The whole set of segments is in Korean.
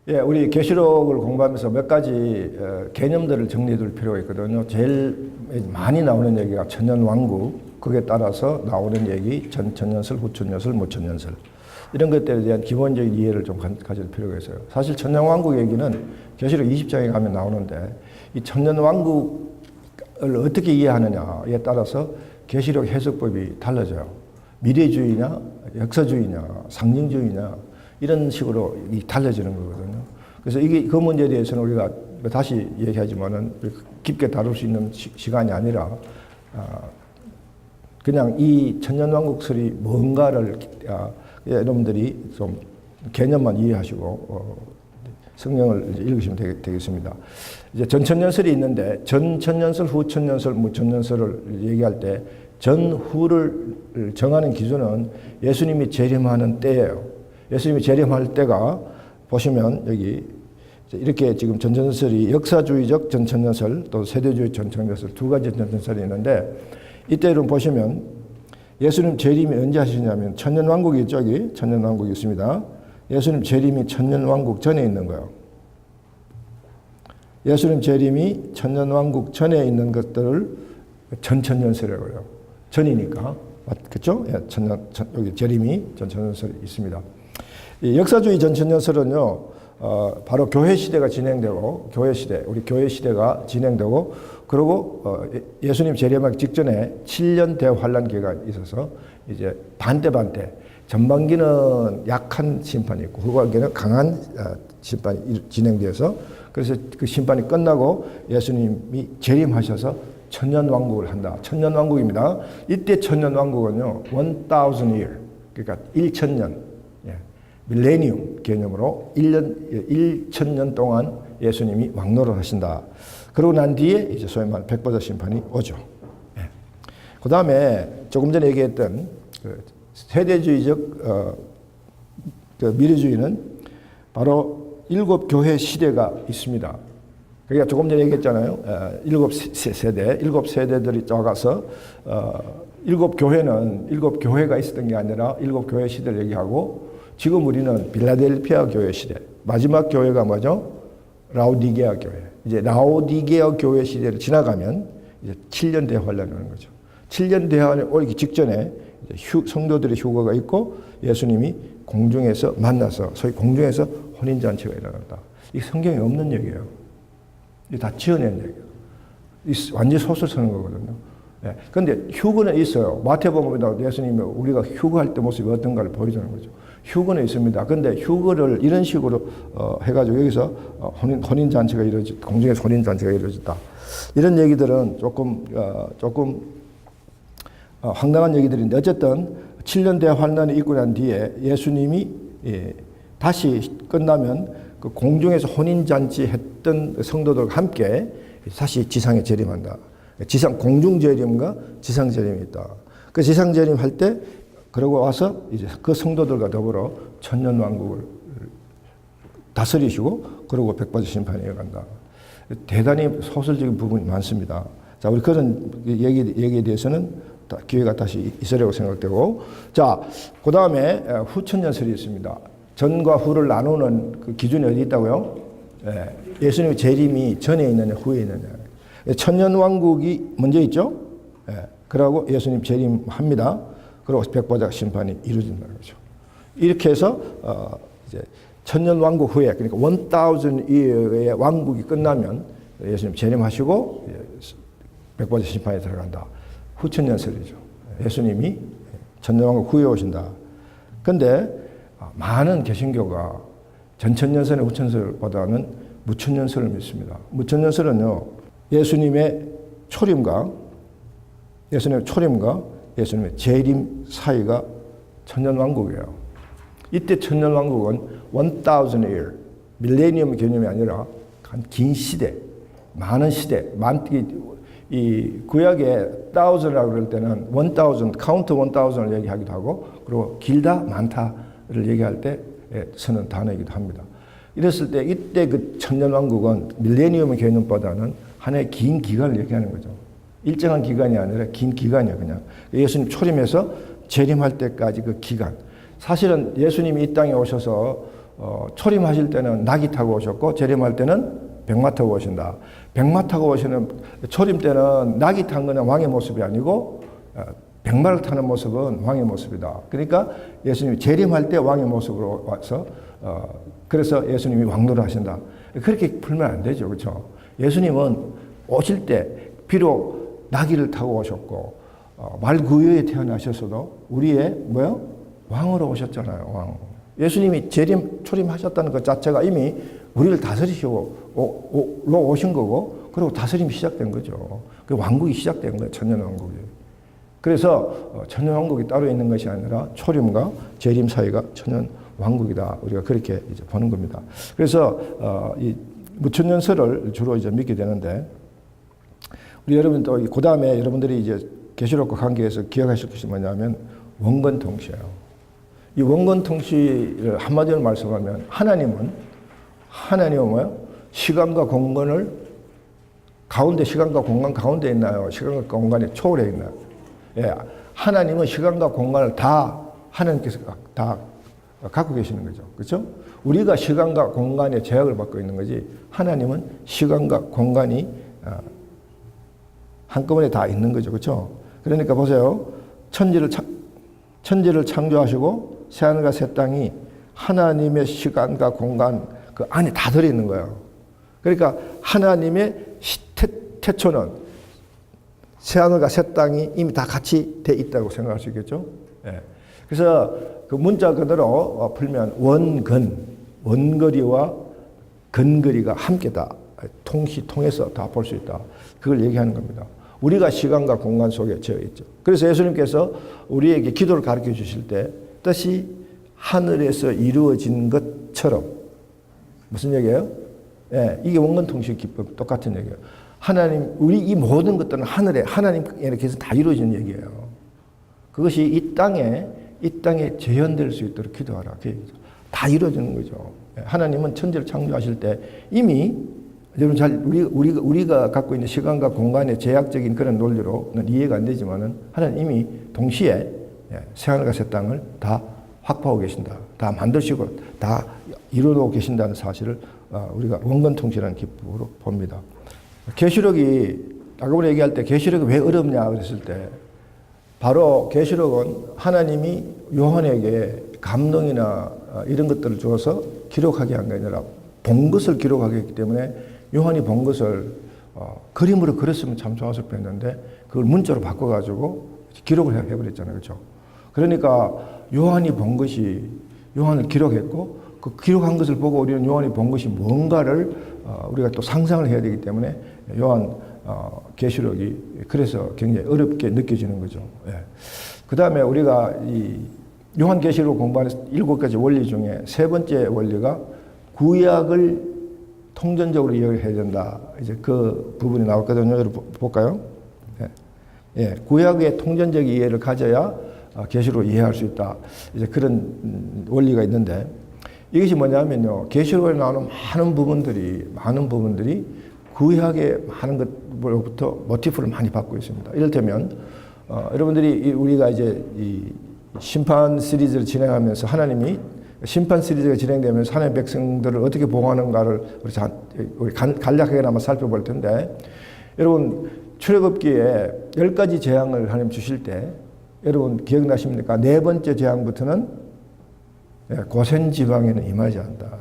예, 우리 계시록을 공부하면서 몇 가지 개념들을 정리해둘 필요가 있거든요. 제일 많이 나오는 얘기가 천년왕국, 그에 따라서 나오는 얘기 전천년설, 후천년설, 무천년설, 이런 것들에 대한 기본적인 이해를 좀 가질 필요가 있어요. 사실 천년왕국 얘기는 계시록 20장에 가면 나오는데, 이 천년왕국을 어떻게 이해하느냐에 따라서 계시록 해석법이 달라져요. 미래주의냐, 역사주의냐, 상징주의냐, 이런 식으로 달라지는 거거든요. 그래서 그 문제에 대해서는 우리가 다시 얘기하지만은 깊게 다룰 수 있는 시간이 아니라, 그냥 이 천년왕국설이 뭔가를 여러분들이 좀 개념만 이해하시고 성경을 읽으시면 되겠습니다. 이제 전천년설이 있는데, 전천년설, 후천년설, 무천년설을 얘기할 때 전후를 정하는 기준은 예수님이 재림하는 때예요. 예수님이 재림할 때가 보시면 여기 이렇게 지금 전천년설이 역사주의적 전천년설 또 세대주의 전천년설 두 가지 전천년설이 있는데, 이때를 보시면 예수님 재림이 언제 하시냐면 천년왕국이 있죠. 여기 천년왕국이 있습니다. 예수님 재림이 천년왕국 전에 있는 거예요. 예수님 재림이 천년왕국 전에 있는 것들을 전천년설이라고 해요. 전이니까. 그렇죠? 예, 여기 재림이 전천년설이 있습니다. 이 역사주의 전천년설은요, 바로 교회 시대가 진행되고, 우리 교회 시대가 진행되고, 그리고 예수님 재림하기 직전에 7년 대환란 기회가 있어서 이제 반대 전반기는 약한 심판이 있고 후반기는 강한 심판이 진행되어서, 그래서 그 심판이 끝나고 예수님이 재림하셔서 천년왕국을 한다. 천년왕국입니다. 이때 천년왕국은요, 1000 year, 그러니까 1000년, 밀레니움 개념으로 1000년 동안 예수님이 왕노를 하신다. 그러고 난 뒤에 이제 소위 말하는 백보자 심판이 오죠. 그 다음에 조금 전에 얘기했던 그 세대주의적 그 미래주의는 바로 일곱 교회 시대가 있습니다. 그러니까 조금 전에 얘기했잖아요. 일곱 세대들이 작아서 일곱 교회가 있었던 게 아니라 일곱 교회 시대를 얘기하고, 지금 우리는 빌라델피아 교회 시대, 마지막 교회가 뭐죠? 라오디게아 교회. 이제 라오디게아 교회 시대를 지나가면 이제 7년 대환란이 오는 거죠. 7년 대환란이 오기 직전에 성도들의 휴거가 있고 예수님이 공중에서 만나서, 소위 공중에서 혼인잔치가 일어난다. 이게 성경에 없는 얘기예요. 이게 다 지어낸 얘기예요. 완전 소설 쓰는 거거든요. 그런데 휴거는 있어요. 마태복음에다 예수님이 우리가 휴거할 때 모습이 어떤가를 보여주는 거죠. 휴거는 있습니다. 근데 휴거를 이런 식으로 해가지고 여기서 혼인잔치가 공중에서 혼인잔치가 이루어졌다. 이런 얘기들은 조금 황당한 얘기들인데, 어쨌든 7년 대환란이 있고 난 뒤에 예수님이 다시 끝나면 그 공중에서 혼인잔치 했던 성도들과 함께 다시 지상에 재림한다. 공중 재림과 지상 재림이 있다. 그 지상 재림 할 때, 그러고 와서 이제 그 성도들과 더불어 천년왕국을 다스리시고, 그리고 백보자 심판이 이어간다. 대단히 소설적인 부분이 많습니다. 자, 우리 그런 얘기에 대해서는 기회가 다시 있으려고 생각되고, 자, 그 다음에 후천년설이 있습니다. 전과 후를 나누는 그 기준이 어디 있다고요? 예수님의 재림이 전에 있느냐, 후에 있느냐. 천년왕국이 먼저 있죠? 그러고 예수님 재림합니다. 그리고 백보자 심판이 이루어진다는 거죠. 이렇게 해서 이제 천년왕국 후에, 그러니까 1000 year의 왕국이 끝나면 예수님 재림하시고 백보자 심판에 들어간다. 후천년설이죠. 예수님이 천년왕국 후에 오신다. 그런데 많은 개신교가 전천년설의 후천년설보다는 무천년설을 믿습니다. 무천년설은요, 예수님의 초림과 예수님의 재림 사이가 천년왕국이에요. 이때 천년왕국은 1000 year, 밀레니엄 개념이 아니라 긴 시대, 많은 시대, 이 구약에 1000이라고 그럴 때는 1000, 카운트 1000을 얘기하기도 하고, 그리고 길다, 많다를 얘기할 때 쓰는 단어이기도 합니다. 이랬을 때 이때 그 천년왕국은 밀레니엄의 개념보다는 하나의 긴 기간을 얘기하는 거죠. 일정한 기간이 아니라 긴 기간이에요, 그냥. 예수님 초림해서 재림할 때까지 그 기간. 사실은 예수님이 이 땅에 오셔서 초림하실 때는 낙이 타고 오셨고 재림할 때는 백마 타고 오신다. 백마 타고 오시는 초림 때는 낙이 탄 거는 왕의 모습이 아니고 백마를 타는 모습은 왕의 모습이다. 그러니까 예수님이 재림할 때 왕의 모습으로 와서 그래서 예수님이 왕노를 하신다. 그렇게 풀면 안 되죠. 그렇죠? 예수님은 오실 때 비록 나귀를 타고 오셨고 말구유에 태어나셨어도 우리의 뭐요? 왕으로 오셨잖아요. 왕. 예수님이 초림하셨다는 것 자체가 이미 우리를 다스리시고 오신 거고 그리고 다스림이 시작된 거죠. 그 왕국이 시작된 거예요. 천년왕국이. 그래서 천년왕국이 따로 있는 것이 아니라 초림과 재림 사이가 천년왕국이다. 우리가 그렇게 이제 보는 겁니다. 그래서 이 무천년설을 주로 이제 믿게 되는데 우리 여러분 또 그 다음에 여러분들이 이제 계시록과 관계에서 기억하실 것이 뭐냐면 원건통치예요. 이 원건통치를 한마디로 말씀하면 하나님은 뭐요? 시간과 공간을 시간과 공간 가운데 있나요? 시간과 공간에 초월해 있나요? 예, 하나님은 시간과 공간을 다 하나님께서 다 갖고 계시는 거죠. 그렇죠? 우리가 시간과 공간에 제약을 받고 있는 거지 하나님은 시간과 공간이 한꺼번에 다 있는 거죠. 그렇죠? 그러니까 보세요. 천지를 창조하시고 새하늘과 새 땅이 하나님의 시간과 공간 그 안에 다 들어있는 거예요. 그러니까 하나님의 태초는 새하늘과 새 땅이 이미 다 같이 돼 있다고 생각할 수 있겠죠. 예. 그래서 그 문자 그대로 풀면 원거리와 근거리가 함께 다 통해서 다 볼 수 있다. 그걸 얘기하는 겁니다. 우리가 시간과 공간 속에 처해 있죠. 그래서 예수님께서 우리에게 기도를 가르쳐 주실 때 뜻이 하늘에서 이루어진 것처럼 무슨 얘기예요? 예, 이게 원근통치 기법 똑같은 얘기예요. 하나님, 우리 이 모든 것들은 하나님께서 다 이루어진 얘기예요. 그것이 이 땅에 재현될 수 있도록 기도하라. 다 이루어지는 거죠. 하나님은 천지를 창조하실 때 이미 여러분 우리가 갖고 있는 시간과 공간의 제약적인 그런 논리로는 이해가 안 되지만은 하나님 이미 동시에 새하늘과 새 땅을 다 확보하고 계신다. 다 만드시고 다 이루어놓고 계신다는 사실을 우리가 원건통치라는 기법으로 봅니다. 계시록이 아까 얘기할 때 계시록이 왜 어렵냐 그랬을 때 바로 계시록은 하나님이 요한에게 감동이나 이런 것들을 주어서 기록하게 한 게 아니라 본 것을 기록하게 했기 때문에 요한이 본 것을 그림으로 그렸으면 참 좋았을 뻔했는데 그걸 문자로 바꿔가지고 기록을 해버렸잖아요. 그렇죠? 그러니까 요한이 본 것이 요한을 기록했고 그 기록한 것을 보고 우리는 요한이 본 것이 뭔가를 우리가 또 상상을 해야 되기 때문에 요한 계시록이 그래서 굉장히 어렵게 느껴지는 거죠. 예. 그 다음에 우리가 이 요한 계시록 공부하는 7가지 원리 중에 세 번째 원리가 구약을 통전적으로 이해를 해야 된다. 이제 그 부분이 나왔거든요. 여러분 볼까요? 예. 예. 구약의 통전적 이해를 가져야 계시록을 이해할 수 있다. 이제 그런 원리가 있는데 이것이 뭐냐면요. 계시록에 나오는 많은 부분들이 구약의 많은 것으로부터 모티프를 많이 받고 있습니다. 이를테면 여러분들이 우리가 이제 이 심판 시리즈를 진행하면서 하나님이 심판 시리즈가 진행되면서 하나님의 백성들을 어떻게 보호하는가를 우리 간략하게나마 살펴볼 텐데 여러분 출애굽기에 10가지 재앙을 하나님 주실 때 여러분 기억나십니까? 네 번째 재앙부터는 고센 지방에는 임하지 않는다.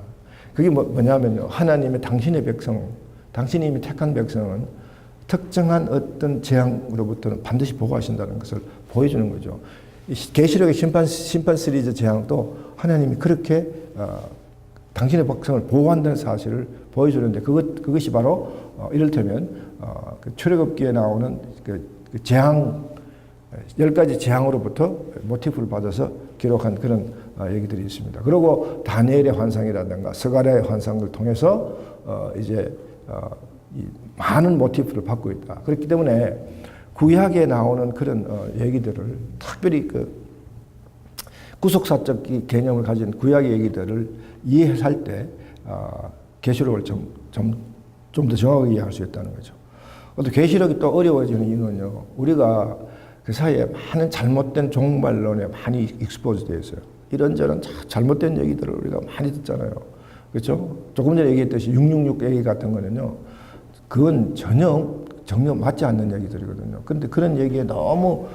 그게 뭐냐면요. 하나님의 당신의 백성, 당신이 이미 택한 백성은 특정한 어떤 재앙으로부터는 반드시 보호하신다는 것을 보여주는 거죠. 계시록의 심판 시리즈 재앙도 하나님이 그렇게 당신의 백성을 보호한다는 사실을 보여주는데 그것이 바로 이를테면 그 출애굽기에 나오는 그 재앙 10가지 재앙으로부터 모티프를 받아서 기록한 그런 얘기들이 있습니다. 그리고 다니엘의 환상이라든가 스가랴의 환상을 통해서 이제 이 많은 모티프를 받고 있다. 그렇기 때문에 구약에 나오는 그런 얘기들을 특별히 그 구속사적 개념을 가진 구약의 얘기들을 이해할 때 계시록을 좀 더 정확하게 이해할 수 있다는 거죠. 또 계시록이 또 어려워지는 이유는요. 우리가 그 사이에 많은 잘못된 종말론에 많이 익스포즈 되어 있어요. 이런저런 잘못된 얘기들을 우리가 많이 듣잖아요. 그렇죠? 조금 전에 얘기했듯이 666 얘기 같은 거는요. 그건 전혀 맞지 않는 얘기들이거든요. 그런데 그런 얘기에 너무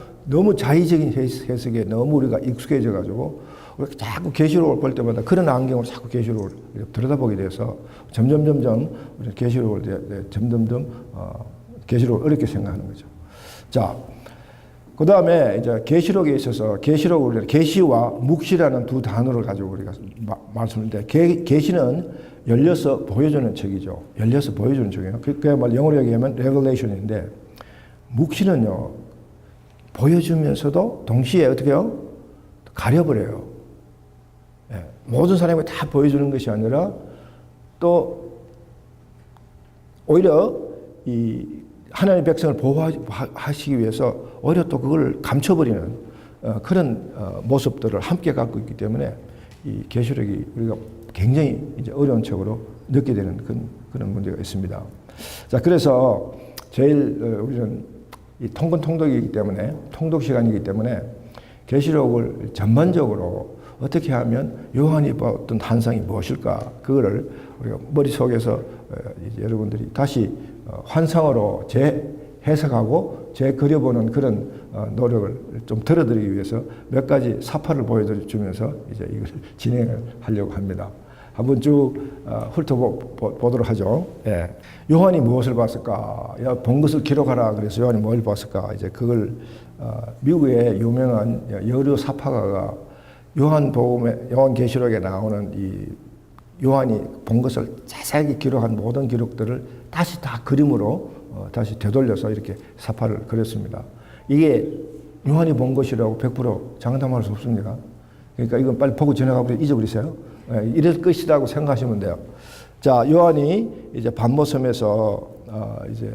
자의적인 해석에 너무 우리가 익숙해져 가지고 우리가 자꾸 계시록을 볼 때마다 그런 안경으로 자꾸 계시록을 들여다보게 돼서 점점 우리 계시록을 계시록을 어렵게 생각하는 거죠. 자, 그 다음에 이제 계시록에 있어서 계시록을 우리가 계시와 묵시라는 두 단어를 가지고 우리가 말씀드는데 계시는 열려서 보여주는 책이죠. 열려서 보여주는 책이에요. 그야말로 영어로 얘기하면 revelation인데 묵시는요 보여주면서도 동시에 어떻게 해요? 가려버려요. 예, 모든 사람이 다 보여주는 것이 아니라 또 오히려 이 하나님의 백성을 보호하시기 위해서 오히려 또 그걸 감춰버리는 그런 모습들을 함께 갖고 있기 때문에 이 계시록이 우리가 굉장히 이제 어려운 책으로 느끼게 되는 그런 문제가 있습니다. 자, 그래서 제일 우리는 이 통독이기 때문에 통독 시간이기 때문에 계시록을 전반적으로 어떻게 하면 요한이 봤던 환상이 무엇일까 그거를 우리가 머릿속에서 이제 여러분들이 다시 환상으로 재해석하고 재그려보는 그런 노력을 좀 들어드리기 위해서 몇 가지 사파를 보여주면서 이제 이걸 진행을 하려고 합니다. 한번 쭉 훑어보도록 하죠. 예. 요한이 무엇을 봤을까? 본 것을 기록하라. 그래서 요한이 뭘 봤을까? 이제 그걸 미국의 유명한 여류 사파가가 요한계시록에 나오는 이 요한이 본 것을 자세하게 기록한 모든 기록들을 다시 다 그림으로 다시 되돌려서 이렇게 사파를 그렸습니다. 이게 요한이 본 것이라고 100% 장담할 수 없습니다. 그러니까 이건 빨리 보고 지나가고 잊어버리세요. 이럴 것이라고 생각하시면 돼요. 자, 요한이 이제 밤모섬에서 이제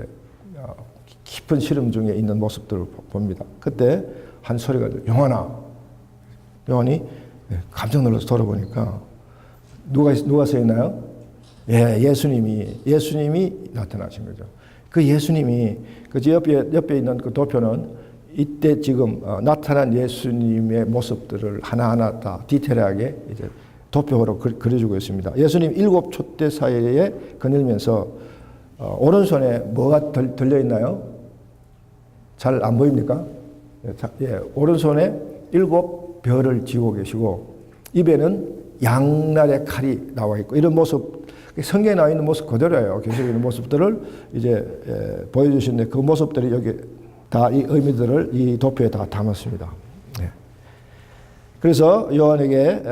깊은 시름 중에 있는 모습들을 봅니다. 그때 한 소리가 요한이 깜짝 놀라서 돌아보니까 누가 서 있나요? 예, 예수님이 나타나신 거죠. 그 예수님이 그 옆에 있는 그 도표는 이때 지금 나타난 예수님의 모습들을 하나하나 다 디테일하게 이제 도표로 그려주고 있습니다. 예수님 7 촛대 사이에 거닐면서 오른손에 뭐가 들려 있나요? 잘 안 보입니까? 예, 오른손에 7 별을 쥐고 계시고 입에는 양날의 칼이 나와 있고 이런 모습 성경에 나와 있는 모습 그대로예요. 계시록에 있는 모습들을 이제 보여주시는데 그 모습들이 여기 다 이 의미들을 이 도표에 다 담았습니다. 네. 그래서 요한에게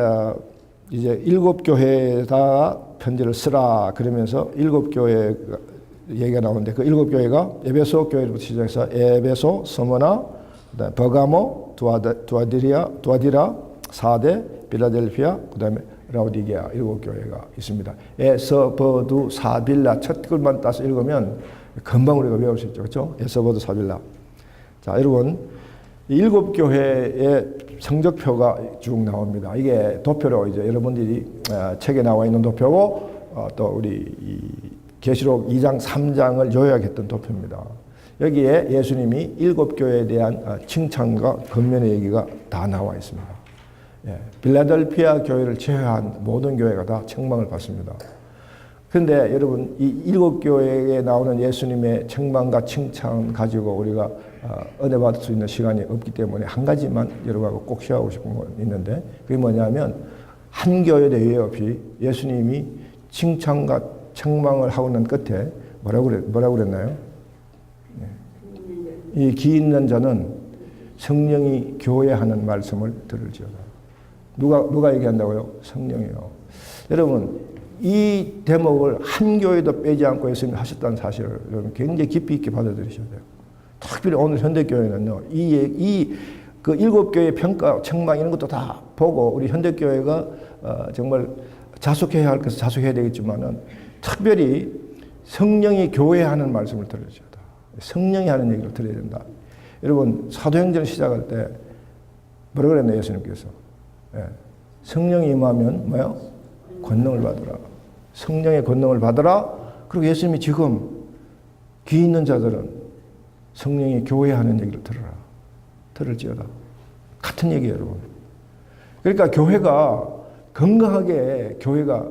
이제 7 교회에다 편지를 쓰라 그러면서 7 교회 얘기가 나오는데 그 7 교회가 에베소 교회부터 시작해서 에베소, 스무나, 버가모, 두아디라, 사데, 빌라델피아, 그다음에 라오디게아 7 교회가 있습니다. 에서버두 사빌라 첫 글만 따서 읽으면 금방 우리가 외울 수 있죠, 그렇죠? 에서버두 사빌라. 자, 여러분 이 7 교회의 성적표가 쭉 나옵니다. 이게 도표로 이제 여러분들이 책에 나와 있는 도표고 또 우리 이 계시록 2장, 3장을 요약했던 도표입니다. 여기에 예수님이 7 교회에 대한 칭찬과 권면의 얘기가 다 나와 있습니다. 예, 빌라델피아 교회를 제외한 모든 교회가 다 책망을 받습니다. 그런데 여러분 이 7 교회에 나오는 예수님의 책망과 칭찬 가지고 우리가 은혜 받을 수 있는 시간이 없기 때문에 한 가지만 여러분하고 꼭 쉐어하고 싶은 건 있는데 그게 뭐냐면 한 교회도 예외 없이 예수님이 칭찬과 책망을 하고 난 끝에 뭐라고 그랬나요? 이 기 있는 자는 성령이 교회하는 말씀을 들을지어다. 누가 얘기한다고요? 성령이요. 여러분 이 대목을 한 교회도 빼지 않고 예수님이 하셨다는 사실을 여러분 굉장히 깊이 있게 받아들이셔야 돼요. 특별히 오늘 현대교회는요. 그 7 교회의 평가, 책망 이런 것도 다 보고 우리 현대교회가 정말 자숙해야 할 것을 자숙해야 되겠지만은 특별히 성령이 교회하는 말씀을 들어야 된다. 성령이 하는 얘기를 들어야 된다. 여러분 사도행전 시작할 때 뭐라고 그랬나요? 예수님께서 예. 성령이 임하면 뭐요? 권능을 받으라. 성령의 권능을 받으라. 그리고 예수님이 지금 귀 있는 자들은 성령이 교회하는 얘기를 들어라. 들을지어다. 같은 얘기예요, 여러분. 그러니까 교회가 건강하게 교회가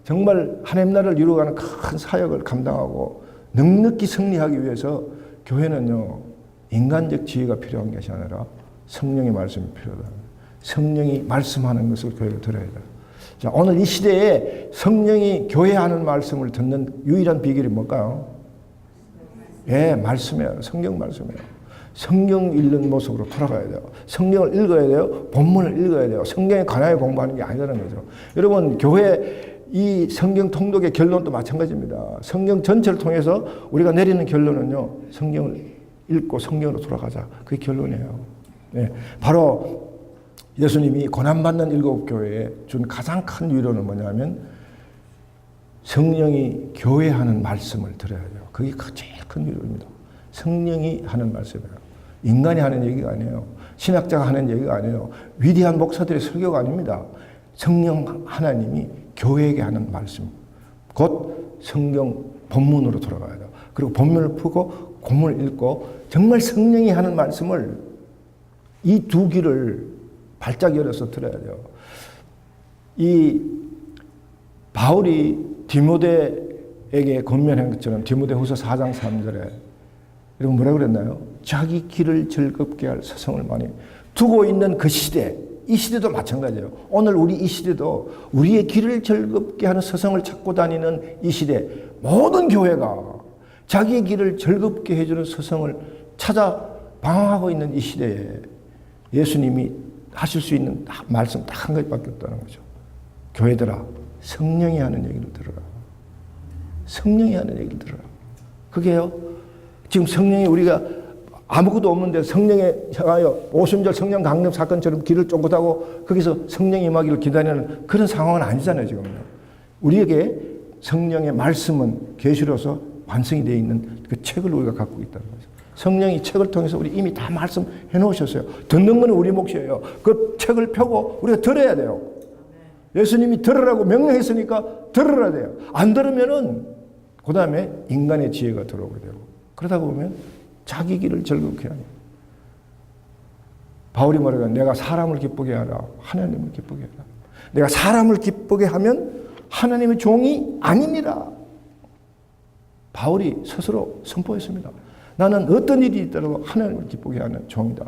정말 하나님 나라를 이루어가는 큰 사역을 감당하고 넉넉히 승리하기 위해서 교회는요, 인간적 지혜가 필요한 것이 아니라 성령의 말씀이 필요하다. 성령이 말씀하는 것을 교회가 들어야 돼. 자, 오늘 이 시대에 성령이 교회 하는 말씀을 듣는 유일한 비결이 뭘까요? 예, 말씀이에요. 성경 말씀이에요. 성경 읽는 모습으로 돌아가야 돼요. 성경을 읽어야 돼요. 본문을 읽어야 돼요. 성경에 관하여 공부하는 게 아니라는 거죠. 여러분, 교회 이 성경 통독의 결론도 마찬가지입니다. 성경 전체를 통해서 우리가 내리는 결론은요, 성경을 읽고 성경으로 돌아가자. 그게 결론이에요. 네, 바로 예수님이 고난받는 일곱 교회에 준 가장 큰 위로는 뭐냐면 성령이 교회하는 말씀을 들어야 돼요. 그게 제일 큰 위로입니다. 성령이 하는 말씀이에요. 인간이 하는 얘기가 아니에요. 신학자가 하는 얘기가 아니에요. 위대한 목사들의 설교가 아닙니다. 성령 하나님이 교회에게 하는 말씀, 곧 성경 본문으로 돌아가야 돼요. 그리고 본문을 푸고 본문을 읽고 정말 성령이 하는 말씀을 이 두 귀를 발짝 열어서 들어야 돼요. 이 바울이 디모데에게 권면한 것처럼 디모데후서 4장 3절에 여러분 뭐라고 그랬나요? 자기 길을 즐겁게 할 서성을 많이 두고 있는 그 시대, 이 시대도 마찬가지예요. 오늘 우리 이 시대도 우리의 길을 즐겁게 하는 서성을 찾고 다니는 이 시대, 모든 교회가 자기의 길을 즐겁게 해주는 서성을 찾아 방황하고 있는 이 시대에 예수님이 하실 수 있는 말씀 딱 한 가지밖에 없다는 거죠. 교회들아, 성령이 하는 얘기를 들어라. 성령이 하는 얘기를 들어라. 그게요, 지금 성령이 우리가 아무것도 없는데 성령에 향하여 오순절 성령 강림 사건처럼 길을 쫑긋하고 거기서 성령이 임하기를 기다리는 그런 상황은 아니잖아요, 지금요. 우리에게 성령의 말씀은 계시로서 완성이 되어 있는 그 책을 우리가 갖고 있다는 거죠. 성령이 책을 통해서 우리 이미 다 말씀해 놓으셨어요. 듣는 건 우리 몫이에요. 그 책을 펴고 우리가 들어야 돼요. 예수님이 들으라고 명령했으니까 들으라 돼요. 안 들으면은 그 다음에 인간의 지혜가 들어오게 되고 그러다 보면 자기 길을 즐겁게 하니. 바울이 뭐라고 내가 사람을 기쁘게 하라. 하나님을 기쁘게 하라. 내가 사람을 기쁘게 하면 하나님의 종이 아니니라. 바울이 스스로 선포했습니다. 나는 어떤 일이 있더라도 하나님을 기쁘게 하는 종이다.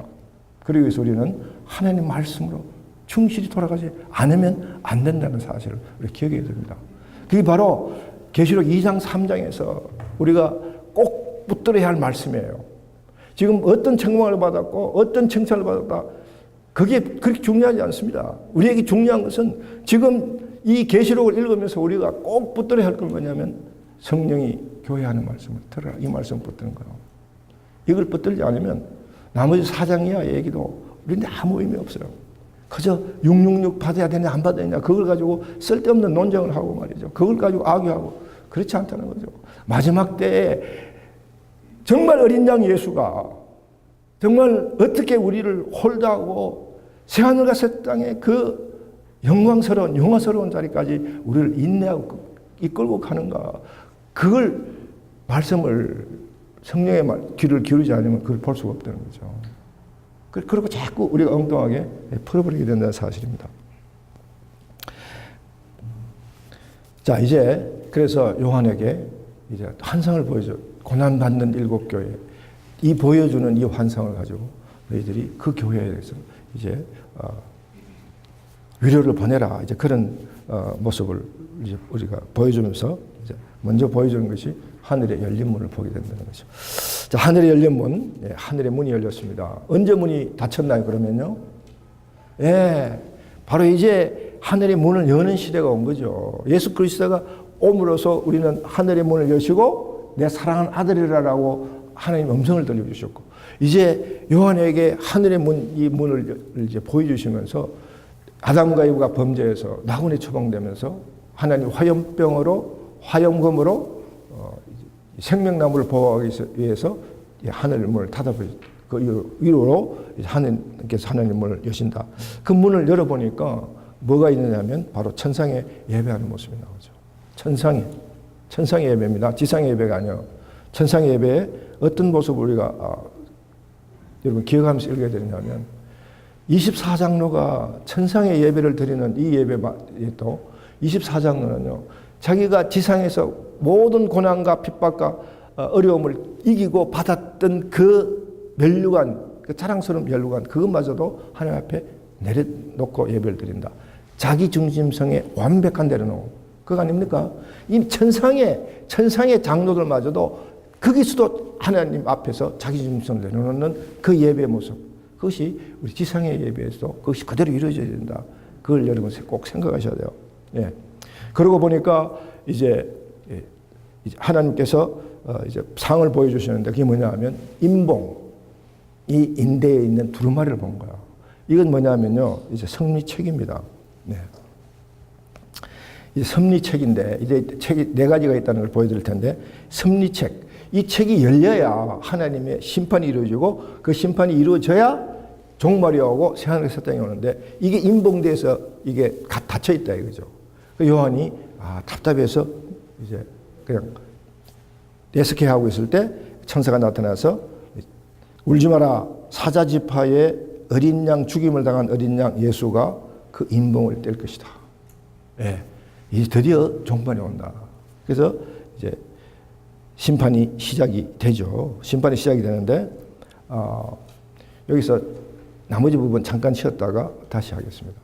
그러기 위해서 우리는 하나님 말씀으로 충실히 돌아가지 않으면 안 된다는 사실을 우리 기억해야 됩니다. 그게 바로 계시록 2장 3장에서 우리가 꼭 붙들어야 할 말씀이에요. 지금 어떤 책망을 받았고 어떤 칭찬을 받았다. 그게 그렇게 중요하지 않습니다. 우리에게 중요한 것은 지금 이 계시록을 읽으면서 우리가 꼭 붙들어야 할 건 뭐냐면 성령이 교회하는 말씀을 들어라. 이 말씀을 붙드는 거예요. 이걸 붙들지 않으면 나머지 4장 이하의 얘기도 우리한테 아무 의미 없어요. 그저 666 받아야 되냐 안 받아야 되냐 그걸 가지고 쓸데없는 논쟁을 하고 말이죠. 그걸 가지고 악유하고 그렇지 않다는 거죠. 마지막 때에 정말 어린 양 예수가 정말 어떻게 우리를 홀드하고 새하늘과 새 땅의 그 영광스러운 영화스러운 자리까지 우리를 인내하고 이끌고 가는가. 그걸 말씀을 성령의 귀를 기울이지 않으면 그걸 볼 수가 없다는 거죠. 그리고 자꾸 우리가 엉뚱하게 풀어버리게 된다는 사실입니다. 자, 이제 그래서 요한에게 이제 환상을 보여줘. 고난받는 일곱 교회. 이 보여주는 이 환상을 가지고 너희들이 그 교회에 대해서 이제 위로를 보내라. 이제 그런 모습을 이제 우리가 보여주면서 이제 먼저 보여주는 것이 하늘의 열린 문을 보게 된다는 거죠. 자, 하늘의 열린 문, 예, 하늘의 문이 열렸습니다. 언제 문이 닫혔나요? 그러면요, 예, 바로 이제 하늘의 문을 여는 시대가 온 거죠. 예수 그리스도가 옴으로써 우리는 하늘의 문을 여시고 내 사랑하는 아들이라라고 하나님 음성을 들려주셨고, 이제 요한에게 하늘의 문, 이 문을 이제 보여주시면서 아담과 이브가 범죄해서 낙원에 처방되면서 하나님 화염검으로 생명나무를 보호하기 위해서 하늘의 문을 닫아버리죠. 그 위로로 하나님께서 하나님의 문을 여신다. 그 문을 열어보니까 뭐가 있느냐면 바로 천상에 예배하는 모습이 나오죠. 천상의 예배입니다. 지상의 예배가 아니에요. 천상의 예배에 어떤 모습을 우리가 여러분 기억하면서 읽어야 되냐면 24장로가 천상의 예배를 드리는 이 예배도 24장로는요, 자기가 지상에서 모든 고난과 핍박과 어려움을 이기고 받았던 그 면류관, 그 자랑스러운 면류관, 그것마저도 하나님 앞에 내려놓고 예배를 드린다. 자기 중심성에 완벽한 내려놓음. 그거 아닙니까? 이 천상의 장로들마저도 거기서도 하나님 앞에서 자기 중심성을 내려놓는 그 예배의 모습. 그것이 우리 지상의 예배에서 그것이 그대로 이루어져야 된다. 그걸 여러분 꼭 생각하셔야 돼요. 예. 그러고 보니까 이제 하나님께서 이제 상을 보여주시는데 그게 뭐냐 하면 인봉, 이 인대에 있는 두루마리를 본 거야. 이건 뭐냐면요, 이제 섭리책입니다. 네. 이 섭리책인데 이제 책이 4가지가 있다는 걸 보여드릴 텐데, 섭리책. 이 책이 열려야 하나님의 심판이 이루어지고 그 심판이 이루어져야 종말이 오고 새하늘의 새 땅이 오는데, 이게 인봉돼서 이게 닫혀 있다 이거죠. 그 요한이 답답해서 이제 그냥 예스케 하고 있을 때 천사가 나타나서 울지 마라, 사자지파의 어린 양, 죽임을 당한 어린 양 예수가 그 인봉을 뗄 것이다. 예, 이제 드디어 종말이 온다. 그래서 이제 심판이 시작이 되죠. 심판이 시작이 되는데 여기서 나머지 부분 잠깐 쉬었다가 다시 하겠습니다.